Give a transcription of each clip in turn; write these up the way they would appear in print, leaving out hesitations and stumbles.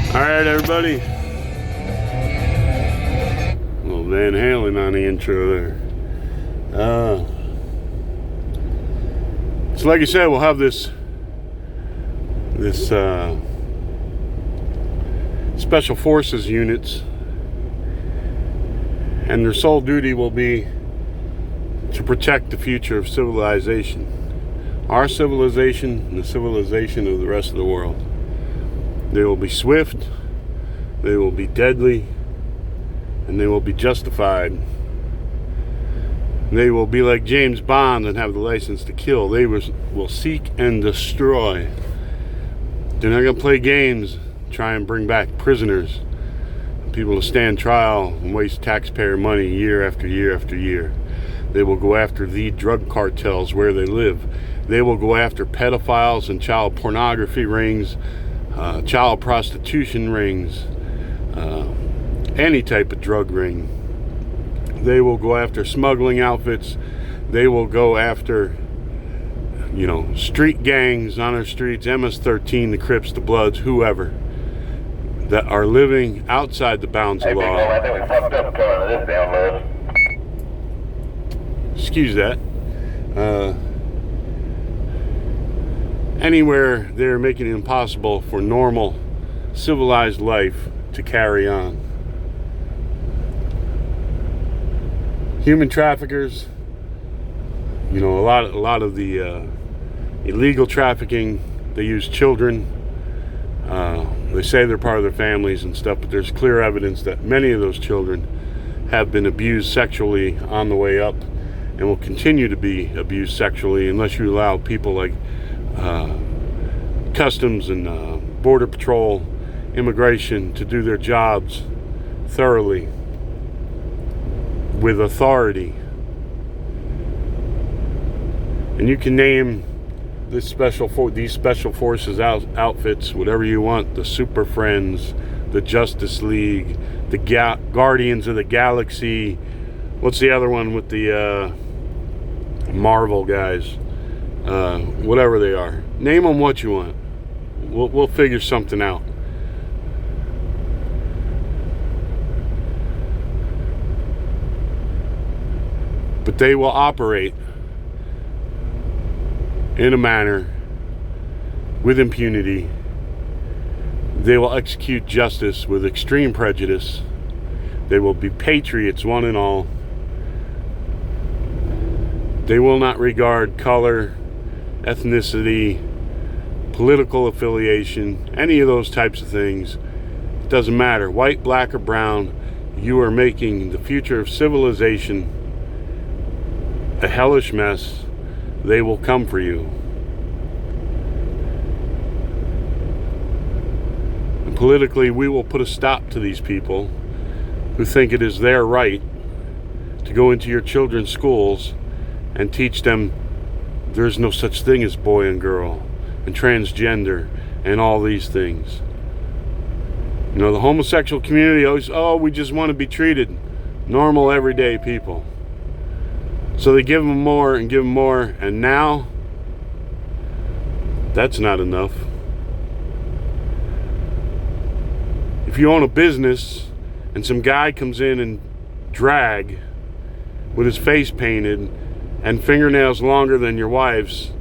Alright, everybody. A little Van Halen on the intro there. So like I said, we'll have this special forces units, and their sole duty will be to protect the future of civilization. Our civilization and the civilization of the rest of the world. They will be swift, they will be deadly, and they will be justified. They will be like James Bond and have the license to kill. They will seek and destroy. They're not going to play games, try and bring back prisoners, people to stand trial and waste taxpayer money year after year after year. They will go after the drug cartels where they live. They will go after pedophiles and child pornography rings, child prostitution rings, any type of drug ring. They will go after smuggling outfits. They will go after, street gangs on our streets, MS-13, the Crips, the Bloods, whoever, that are living outside the bounds of law. I think we fucked up coming to this damn road. Excuse that. Anywhere they're making it impossible for normal, civilized life to carry on. Human traffickers, a lot of the illegal trafficking, they use children. They say they're part of their families and stuff, but there's clear evidence that many of those children have been abused sexually on the way up and will continue to be abused sexually unless you allow people like Customs and Border Patrol, Immigration to do their jobs thoroughly with authority. And you can name these special forces outfits whatever you want: the Super Friends, the Justice League, the Guardians of the Galaxy. What's the other one with the Marvel guys? Whatever they are, name them what you want. We'll figure something out. But they will operate in a manner with impunity. They will execute justice with extreme prejudice. They will be patriots, one and all. They will not regard color, ethnicity, political affiliation, any of those types of things. It doesn't matter, white, black, or brown. You are making the future of civilization a hellish mess. They will come for you. And politically, we will put a stop to these people who think it is their right to go into your children's schools and teach them there's no such thing as boy and girl and transgender and all these things. The homosexual community always, we just want to be treated normal, everyday people. So they give them more and give them more, and now that's not enough. If you own a business and some guy comes in and drag with his face painted and fingernails longer than your wife's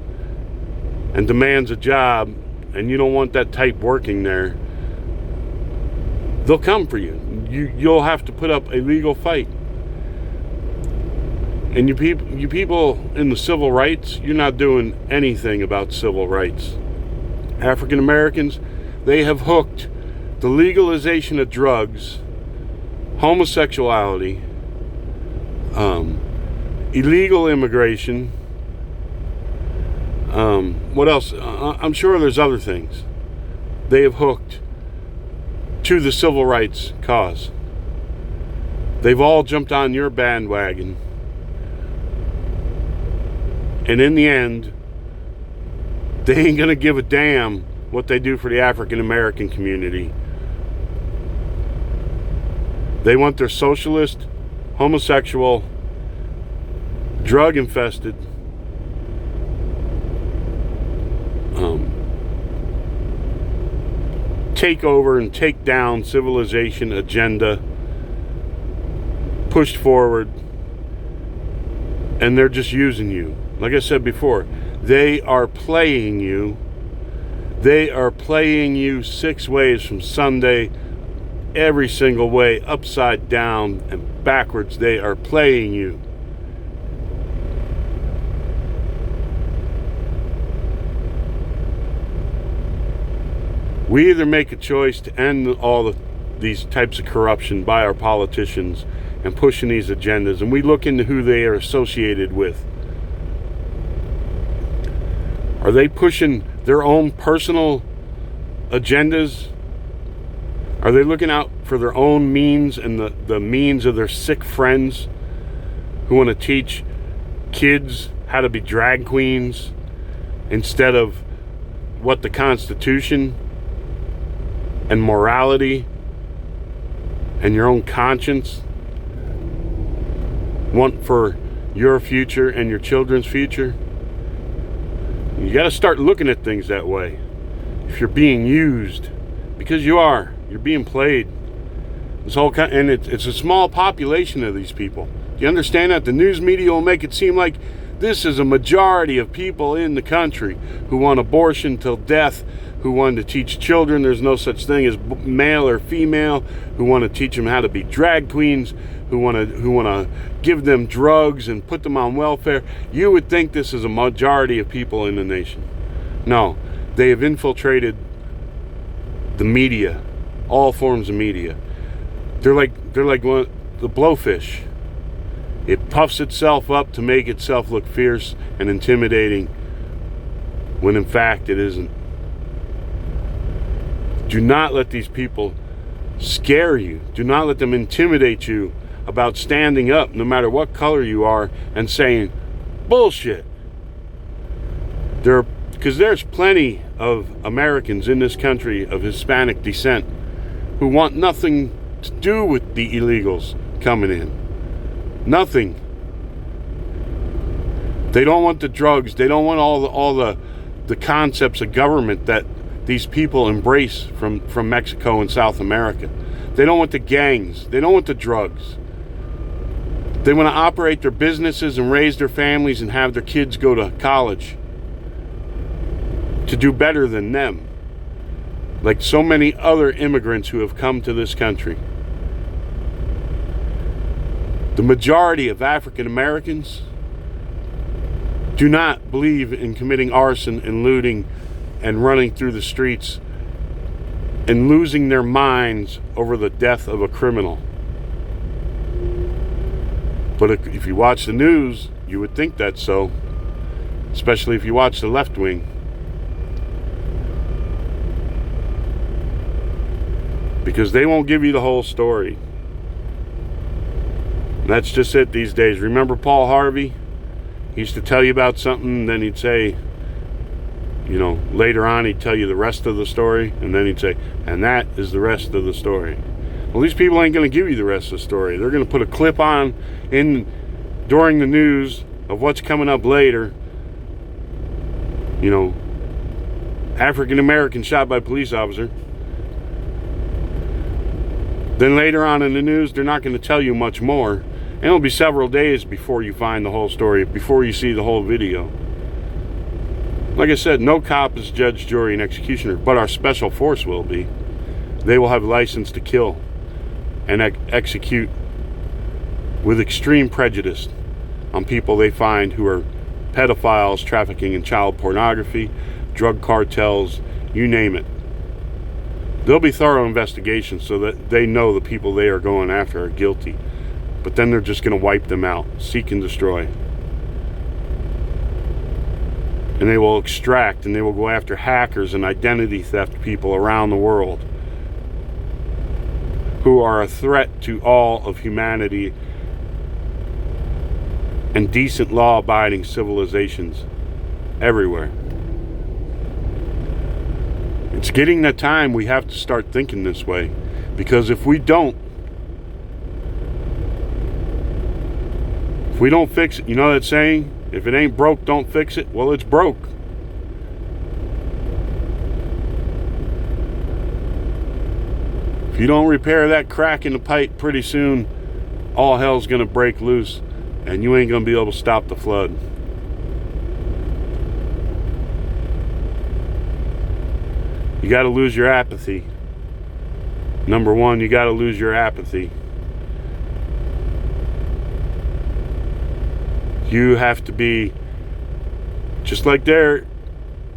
and demands a job, and you don't want that type working there, they'll come for you. You'll have to put up a legal fight. And you people in the civil rights, you're not doing anything about civil rights. African Americans, they have hooked the legalization of drugs, homosexuality, illegal immigration. What else? I'm sure there's other things they have hooked to the civil rights cause. They've all jumped on your bandwagon. And in the end, they ain't going to give a damn what they do for the African American community. They want their socialist, homosexual, drug-infested, take over and take down civilization agenda pushed forward, and they're just using you. Like I said before, they are playing you. They are playing you 6 ways from Sunday, every single way, upside down and backwards. They are playing you. We either make a choice to end all these types of corruption by our politicians and pushing these agendas, and we look into who they are associated with. Are they pushing their own personal agendas? Are they looking out for their own means and the means of their sick friends who want to teach kids how to be drag queens instead of what the Constitution and morality and your own conscience want for your future and your children's future? You got to start looking at things that way. If you're being used, because you're being played. This whole and it's a small population of these people. Do you understand that? The news media will make it seem like this is a majority of people in the country who want abortion till death, who want to teach children there's no such thing as male or female, who want to teach them how to be drag queens, who want to give them drugs and put them on welfare. You would think this is a majority of people in the nation. No, they have infiltrated the media, all forms of media. They're like the blowfish. It puffs itself up to make itself look fierce and intimidating, when in fact it isn't. Do not let these people scare you. Do not let them intimidate you about standing up, no matter what color you are, and saying bullshit. Because there's plenty of Americans in this country of Hispanic descent who want nothing to do with the illegals coming in. Nothing. They don't want the drugs. They don't want all the concepts of government that these people embrace from Mexico and South America. They don't want the gangs. They don't want the drugs. They want to operate their businesses and raise their families and have their kids go to college to do better than them, like so many other immigrants who have come to this country. The majority of African Americans do not believe in committing arson and looting and running through the streets and losing their minds over the death of a criminal. But if you watch the news, you would think that's so, especially if you watch the left wing. Because they won't give you the whole story. And that's just it these days. Remember Paul Harvey? He used to tell you about something, and then he'd say, later on he'd tell you the rest of the story, and then he'd say, and that is the rest of the story. Well, these people ain't going to give you the rest of the story. They're going to put a clip on during the news of what's coming up later. African American shot by police officer. Then later on in the news, they're not going to tell you much more. And it'll be several days before you find the whole story, before you see the whole video. Like I said, no cop is judge, jury, and executioner, but our special force will be. They will have license to kill and execute with extreme prejudice on people they find who are pedophiles, trafficking in child pornography, drug cartels, you name it. There'll be thorough investigations so that they know the people they are going after are guilty. But then they're just going to wipe them out, seek and destroy. And they will extract and they will go after hackers and identity theft people around the world who are a threat to all of humanity and decent law-abiding civilizations everywhere. It's getting the time we have to start thinking this way, because if we don't fix it, you know that saying, if it ain't broke, don't fix it. Well, it's broke. If you don't repair that crack in the pipe, pretty soon all hell's gonna break loose and you ain't gonna be able to stop the flood. You gotta lose your apathy. Number one, you gotta lose your apathy. You have to be just like they're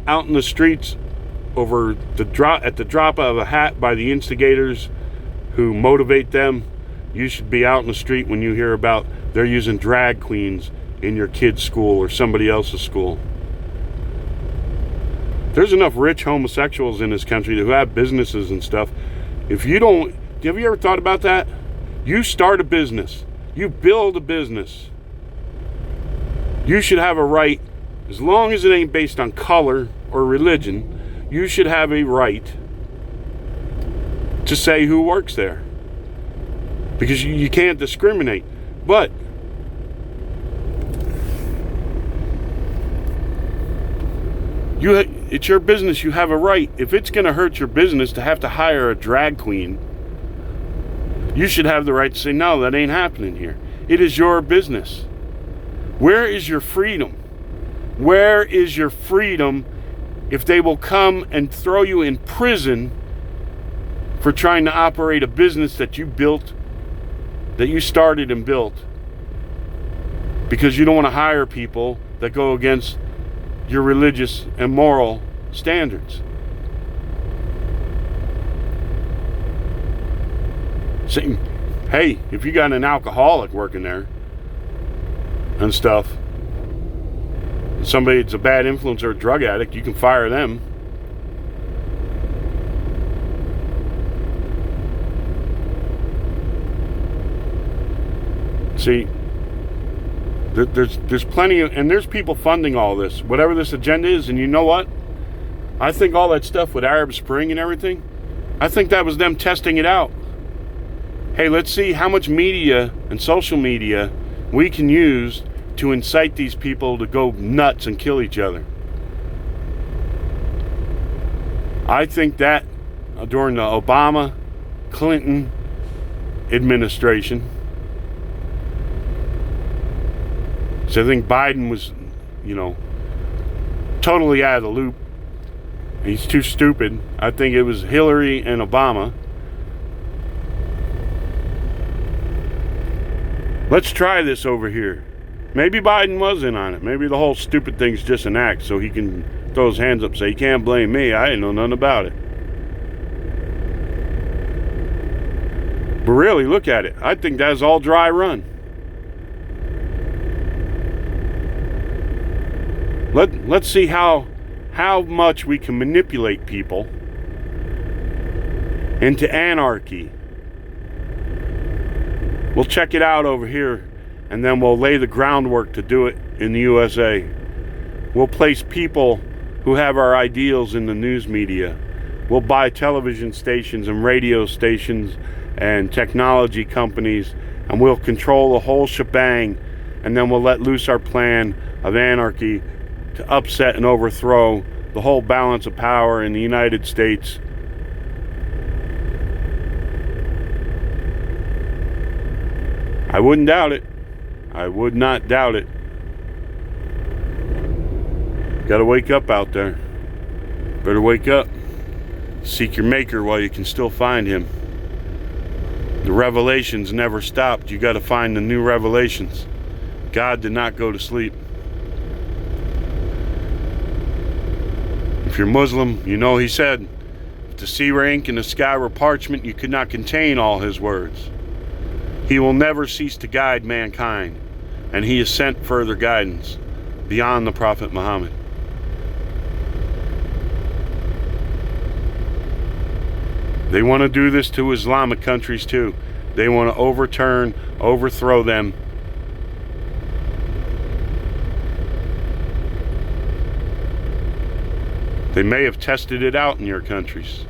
out in the streets over the at the drop of a hat by the instigators who motivate them. You should be out in the street when you hear about they're using drag queens in your kid's school or somebody else's school. There's enough rich homosexuals in this country who have businesses and stuff. If you don't, have you ever thought about that? You start a business, you build a business. You should have a right, as long as it ain't based on color or religion, you should have a right to say who works there. Because you can't discriminate. But it's your business, you have a right. If it's going to hurt your business to have to hire a drag queen, you should have the right to say, no, that ain't happening here. It is your business. Where is your freedom? Where is your freedom if they will come and throw you in prison for trying to operate a business that you built, that you started and built, because you don't want to hire people that go against your religious and moral standards? Saying, hey, if you got an alcoholic working there and stuff, somebody that's a bad influence or a drug addict, you can fire them. See, there's plenty of, and there's people funding all this, whatever this agenda is. And you know what? I think all that stuff with Arab Spring and everything, I think that was them testing it out. Hey, let's see how much media and social media we can use to incite these people to go nuts and kill each other. I think that during the Obama, Clinton administration, so I think Biden was, totally out of the loop. He's too stupid. I think it was Hillary and Obama. Let's try this over here. Maybe Biden was in on it. Maybe the whole stupid thing's just an act so he can throw his hands up and say, you can't blame me. I didn't know nothing about it. But really, look at it. I think that's all dry run. Let's see how much we can manipulate people into anarchy. We'll check it out over here, and then we'll lay the groundwork to do it in the USA. We'll place people who have our ideals in the news media. We'll buy television stations and radio stations and technology companies, and we'll control the whole shebang, and then we'll let loose our plan of anarchy to upset and overthrow the whole balance of power in the United States. I wouldn't doubt it. I would not doubt it. Gotta wake up out there. Better wake up. Seek your maker while you can still find him. The revelations never stopped. You gotta find the new revelations. God did not go to sleep. If you're Muslim, you know he said, if the sea were ink and the sky were parchment, you could not contain all his words. He will never cease to guide mankind, and he has sent further guidance beyond the Prophet Muhammad. They want to do this to Islamic countries too. They want to overthrow them. They may have tested it out in your countries.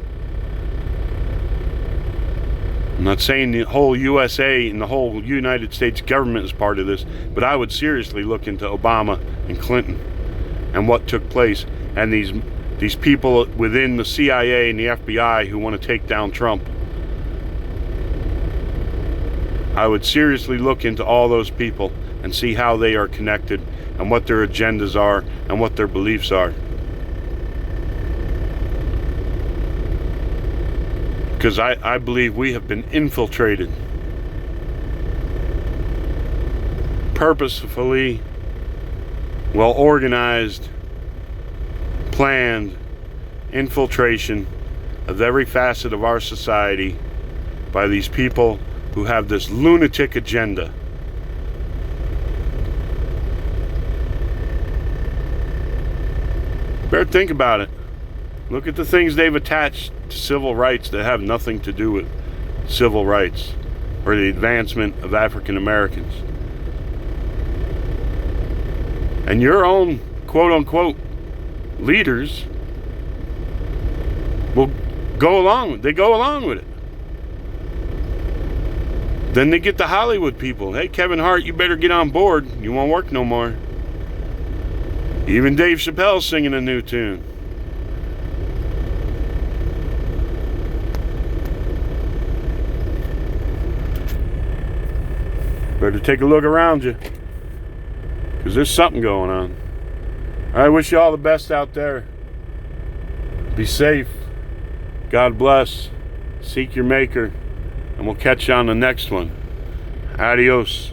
I'm not saying the whole USA and the whole United States government is part of this, but I would seriously look into Obama and Clinton and what took place, and these people within the CIA and the FBI who want to take down Trump. I would seriously look into all those people and see how they are connected and what their agendas are and what their beliefs are. Because I believe we have been infiltrated purposefully, well organized, planned infiltration of every facet of our society by these people who have this lunatic agenda. Better think about it. Look at the things they've attached to civil rights that have nothing to do with civil rights or the advancement of African Americans. And your own quote-unquote leaders will go along with it. Then they get the Hollywood people. Hey, Kevin Hart, you better get on board. You won't work no more. Even Dave Chappelle's singing a new tune. Better take a look around you, because there's something going on. I wish you all the best out there. Be safe. God bless. Seek your maker. And we'll catch you on the next one. Adios.